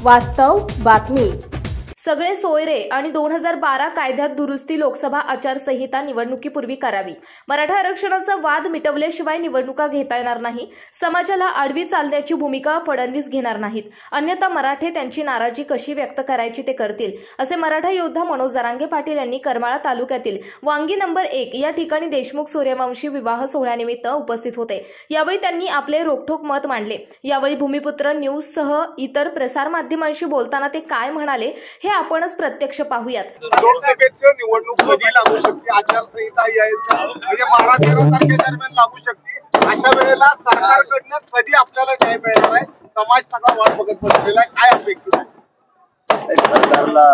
वास्तव बातमी. सगळे सोयरे आणि 2012 कायद्यात दुरुस्ती लोकसभा आचारसंहिता निवडणुकीपूर्वी करावी. मराठा आरक्षणाचा वाद मिटवल्याशिवाय निवडणुका घेता येणार नाही. समाजाला आडवी चालण्याची भूमिका फडणवीस घेणार नाहीत. अन्यथा मराठे त्यांची नाराजी कशी व्यक्त करायची ते करतील, असे मराठा योद्धा मनोज जरांगे पाटील यांनी करमाळा तालुक्यातील वांगी नंबर 1 या ठिकाणी देशमुख सूर्यवंशी विवाह सोहळ्यानिमित्त उपस्थित होते. यावेळी त्यांनी आपले रोखठोक मत मांडले. यावेळी भूमिपुत्र न्यूजसह इतर प्रसारमाध्यमांशी बोलताना ते काय म्हणाले हे आपणच प्रत्यक्ष पाहूयात. निवडणूक कधी लागू शकते, आचारसंहिता म्हणजे 12-13 तारखेदरम्यान लागू शकते. अशा वेळेला सरकारकडनं कधी आपल्याला न्याय मिळणार आहे? समाज सगळा वाट बघत बसलेला आहे. काय अपेक्षित आहे सरकारला?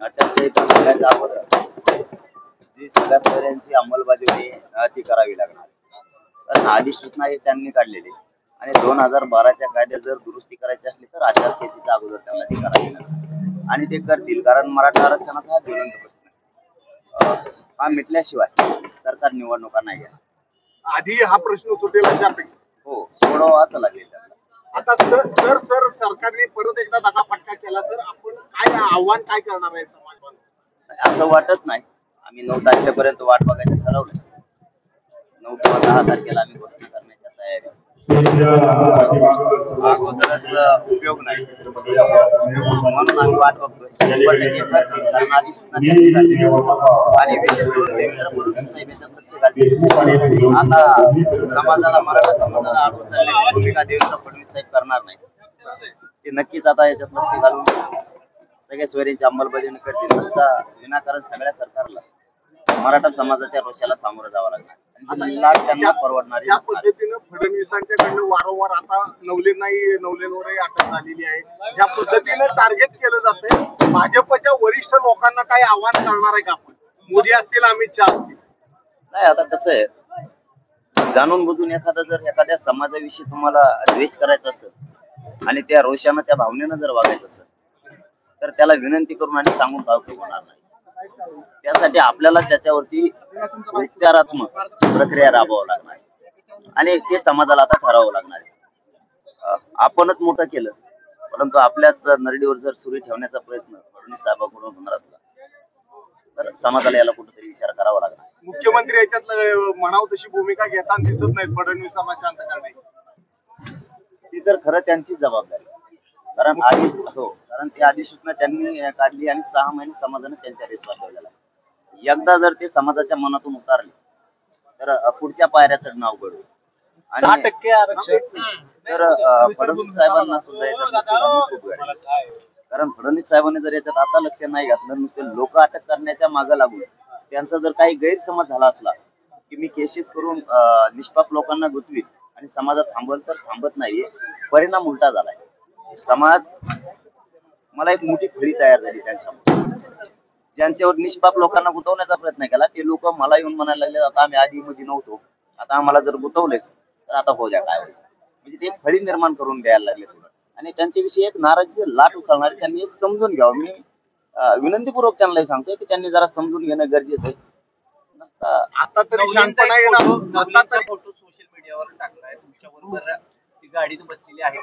आचारसंहिता लागण्याच्या अगोदर जी सगळ्या सोयऱ्यांची अंमलबजावणी ती करावी लागणार. कारण अधिसूचना हे त्यांनी काढलेली आणि 2012च्या कायद्यात जर दुरुस्ती करायची असली तर आचारसंहितेच्या अगोदर त्यांना ती करावी लागणार आणि ते करतील. कारण मराठा आरक्षणाचा हा ज्वलंत प्रश्न आहे. हा मिटल्याशिवाय सरकार निवडणुका नाही घेणार. आधी हा प्रश्न सुटेल अशी अपेक्षा. हो, सोडवाच लागेल त्यांना. आता जर सरकारने परत एकदा दगाफटका केला तर आपण काय आव्हान काय करणार आहे समाज बांधव? असं वाटत नाही. आम्ही 9 तारखेपर्यंत वाट बघायचं ठरवलं. 9 किंवा 10 तारखेला आम्ही घोषणा करण्याच्या तयारी. उपयोग नाही म्हणून आम्ही वाट बघतोय. आणि विशेष करून देवेंद्र फडणवीस साहेब याच्यात लक्ष घालतील. आता समाजाला, मराठा समाजाला अडवून चाललेली भूमिका देवेंद्र फडणवीस साहेब करणार नाही. ते नक्कीच आता याच्यात लक्ष घालून सगळ्या सोयऱ्यांची अंमलबजावणी करतील. नसता विनाकारण सगळ्या सरकारला मराठा समाजाच्या रोषाला सामोरं जावं लागणार. त्यांना परवडणार. ज्या पद्धतीनं फडणवीसांच्याकडनं वारंवार आता नवलेंवरही अटक झालेली आहे, ज्या पद्धतीनं टार्गेट केलं जातंय, भाजपच्या वरिष्ठ लोकांना काही आव्हान करणार आहे का आपण? मोदी असतील, अमित शहा असतील. नाही, आता कसं आहे, जाणून बुजून एखाद्या समाजाविषयी तुम्हाला द्वेष करायचा असेल आणि त्या रोषानं, त्या भावनेनं जर वागायचं असेल तर त्याला विनंती करून आणि सांगून भावकी होणार नाही. त्यासाठी आपल्याला त्याच्यावरती उपचारात्मक प्रक्रिया राबवावं लागणार आणि ते समाजाला आता ठरवावं लागणार आहे. आपणच मोठं केलं, परंतु आपल्याच नरडीवर जर सुरी ठेवण्याचा प्रयत्न फडणवीस साहेबांकडून होणार असला तर समाजाला याला कुठेतरी विचार करावा लागणार. मुख्यमंत्री याच्यात म्हणावं तशी भूमिका घेताना दिसत नाही फडणवीसांना शांत करण्याची. ती तर खरं त्यांचीच जबाबदारी. कारण ती अधिसूचना त्यांनी काढली आणि 6 महिने समाजाने त्यांच्या रेसवर ठेवलेला. एकदा जर ते समाजाच्या मनातून उतारले तर पुढच्या पायऱ्या चढणं अवघड होईल. आणि 10% आरक्षण तर फडणवीस साहेबांना सुद्धा याच्यात खूप वेळ आहे. कारण फडणवीस साहेबांनी जर याच्यात आता लक्ष नाही घातलं, नुसते लोक अटक करण्याच्या मागे लागून त्यांचा जर काही गैरसमज झाला असला की मी केसेस करून निष्पाप लोकांना गुंतवीत आणि समाजात थांबल तर थांबत नाहीये, परिणाम उलटा झालाय. समाज, मला एक मोठी फळी तयार झाली त्यांच्यामुळे. ज्यांच्यावर निष्पाप लोकांना गुंतवण्याचा प्रयत्न केला ते लोक मला येऊन म्हणायला लागले, आता आम्ही आधी मध्ये नव्हतो, आता आम्हाला जर गुंतवले तर आता हो द्या काय होईल. म्हणजे ते फळी निर्माण करून द्यायला लागले आणि त्यांच्याविषयी एक नाराजी लाट उचलणारी त्यांनी समजून घ्यावं. मी विनंतीपूर्वक त्यांना सांगतोय की त्यांनी जरा समजून घेणं गरजेचं आहे. आता तरी शांतपणा येणार. फोटो सोशल मीडियावर टाकलाय तुमच्याबरोबर, ती गाडीत बसलेली आहे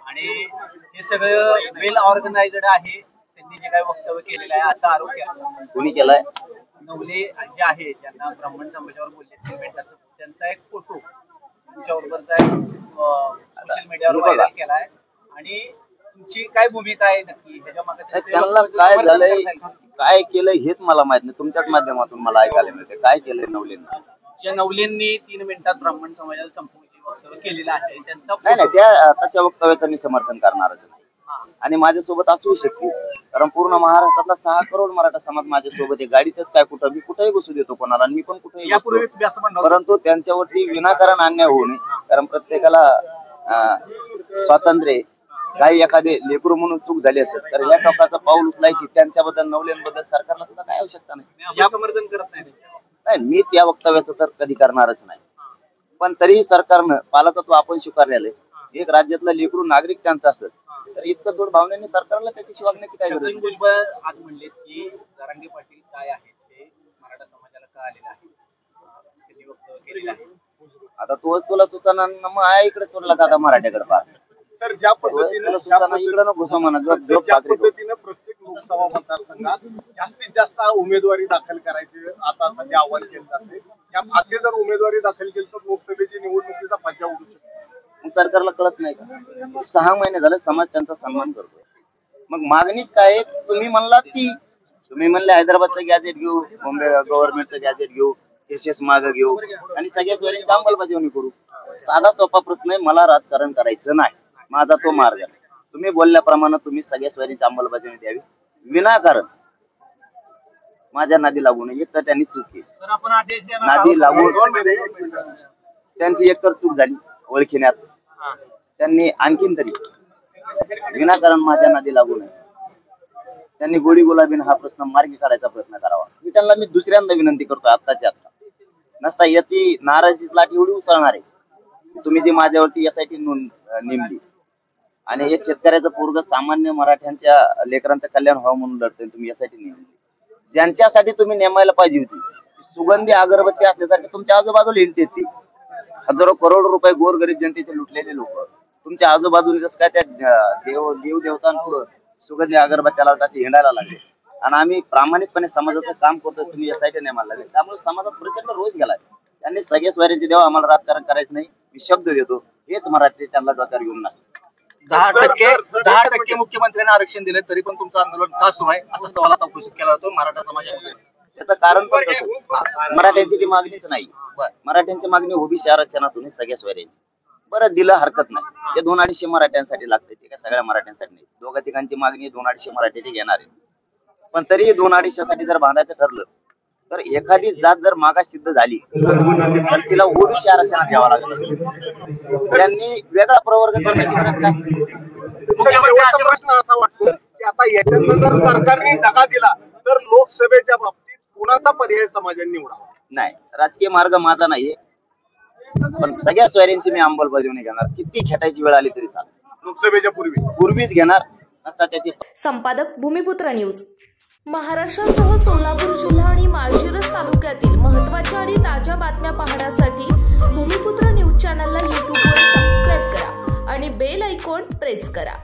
आणि हे सगळं वेल ऑर्गनायझड आहे. त्यांनी जे काही वक्तव्य केलेलं आहे असा आरोप केला. कोणी केलाय? नवले जे आहे, ज्यांना ब्राह्मण समाजावर बोलले 3 मिनिटाचा त्यांचा एक फोटो तुमच्याबरोबरचा सोशल मीडियावर व्हायरल केलाय. आणि तुमची काय भूमिका आहे नक्की ह्याच्या मागे? त्यांना काय झालंय, काय केलंय हेच मला माहित नाही. तुमच्याच माध्यमातून मला ऐकायला मिळते काय केलंय नवलेंना. ज्या नवलेंनी 3 मिनिटात ब्राह्मण समाजाला संपवण्याचे वक्तव्य केलेलं आहे त्यांचा नाही, त्या तशा वक्तव्याचं मी समर्थन करणारच नाही आणि माझ्यासोबत असू शकते. कारण पूर्ण महाराष्ट्रातला 6 करोड मराठा समाज माझ्यासोबत आहे. गाडीतच काय कुठं मी कुठेही बसू देतो कोणाला, मी पण कुठेही, परंतु त्यांच्यावरती विनाकारण अन्याय होऊ नये. कारण प्रत्येकाला स्वातंत्र्य. काही एखादे लेकरू म्हणून चूक झाली असेल तर या टोकाचं पाऊल उचलायची. त्यांच्याबद्दल, नवलेंबद्दल सरकारला सुद्धा काय आवश्यकता नाही. समर्थन करत नाही. मी त्या वक्तव्याचं तर कधी करणारच नाही. पण तरीही सरकारनं पालकत्व आपण स्वीकारलेलं आहे. एक राज्यातला लेकरू नागरिक त्यांचा असेल तर इतकं सोड भावनेने सरकारला त्याच्याशी वागण्याची काय गरज नाही. आज म्हणले की जरांगे पाटील काय आहेत ते मराठा समाजाला का आलेलं आहे, त्यांनी वक्तव्य केलेलं आहे. आता तुला सुचना मग इकडे सोडला का आता मराठ्याकडे पाहत. तर ज्या पद्धतीनं प्रत्येक लोकसभा मतदारसंघात जास्तीत जास्त उमेदवारी दाखल करायची आता सध्या आव्हान केलं जाते. असे जर उमेदवारी दाखल केली तर लोकसभेची निवडणुकीचा फज्जा उडू शकतो. सरकारला कळत नाही का? 6 महिने झाले समाज त्यांचा सन्मान करतोय. मग मागणीच काय? तुम्ही म्हणलात की तुम्ही म्हणले हैदराबादचं गॅजेट घेऊ, बॉम्बे गव्हर्नमेंटचं गॅजेट घेऊ, केसेस मागं घेऊ आणि सगळ्या सोयींची अंमलबजावणी करू. साधा सोपा प्रश्न आहे. मला राजकारण करायचं नाही, माझा तो मार्ग आहे. तुम्ही बोलल्याप्रमाणे तुम्ही सगळ्या सोयींची अंमलबजावणी द्यावी, विनाकारण माझ्या नादी लागू नये. एक तर त्यांनी चूक केली, नादी लागून त्यांची एकतर चूक झाली ओळखण्यात. त्यांनी आणखीन तरी विनाकारण माझ्या नादी लागू नये. त्यांनी गोडी गुलाबीन हा प्रश्न मार्गी काढायचा प्रयत्न करावा. मी दुसऱ्यांदा विनंती करतो. आत्ताच्या आता नसता याची नाराजी लाट एवढी उसळणार आहे. तुम्ही जी माझ्यावरती SIT नेमली आणि एक शेतकऱ्याचं पोरग सामान्य मराठ्यांच्या लेकरांचं कल्याण व्हावं म्हणून लढतोय, तुम्ही SIT नेमली. ज्यांच्यासाठी तुम्ही नेमायला पाहिजे होती सुगंधी अगरबत्ती असल्यासाठी तुमच्या आजूबाजूला हिंडते ती हजारो करोड रुपये गोरगरीब जनतेचे लुटलेले लोक तुमच्या आजूबाजूला जसं काय त्या देव देवतांपुढं सुगंधी अगरबत्त्या लावत असे हिंडायला लागले. आणि आम्ही प्रामाणिकपणे समाजाचं काम करतो, तुम्ही SIT नेमायला लागले. त्यामुळे समाजात प्रचंड रोष गेलाय. त्यांनी सगळे स्वराज्य देवा, आम्हाला राजकारण करायचं नाही, मी शब्द देतो. हेच मराठी त्यांना डोक्यावर घेऊन नाही. 10% मुख्यमंत्र्यांना आरक्षण दिले तरी पण तुमचं आंदोलन का सुरू आहे असा सवालाचा उपस्थित केला जातो मराठा समाजामध्ये. त्याचं कारण पण तसं, मराठ्यांची ती मागणीच नाही. मराठ्यांची मागणी OBC आरक्षणातून सगळ्या स्वराज्य. बरं दिलं हरकत नाही. ते 2-250 मराठ्यांसाठी लागते, ते काय सगळ्या मराठ्यांसाठी नाही. दोघा ठिकाणची मागणी 2-250 मराठी ते घेणार आहे. पण तरी 2-250 साठी जर बांधायचं ठरलं तर एखादी जात जर मागास सिद्ध झाली तर तिला OBC आरक्षणात घ्यावं लागत असते. त्यांनी वेगळा प्रवर्ग करण्याची गरज काय? प्रश्न असा वाटतो की आता याच्यानंतर जर सरकारने दगा दिला तर लोकसभेच्या बाबतीत कुणाचा पर्याय समाजाने निवडावा? नाही, राजकीय मार्ग माझा नाहीये, पण सगळ्या सोयऱ्यांची मी अंमलबजावणी घेणार. किती खेटायची वेळ आली तरी चालेल. लोकसभेच्या पूर्वीच घेणार. आता त्याची संपादक भूमिपुत्र न्यूज. महाराष्ट्रासह सोलापूर जिल्हा आणि माळशिरस तालुक्यातील महत्त्वाच्या आणि ताज्या बातम्या पाहण्यासाठी भूमिपुत्र न्यूज चॅनलला YouTubeवर सबस्क्राईब करा आणि बेल आयकॉन प्रेस करा.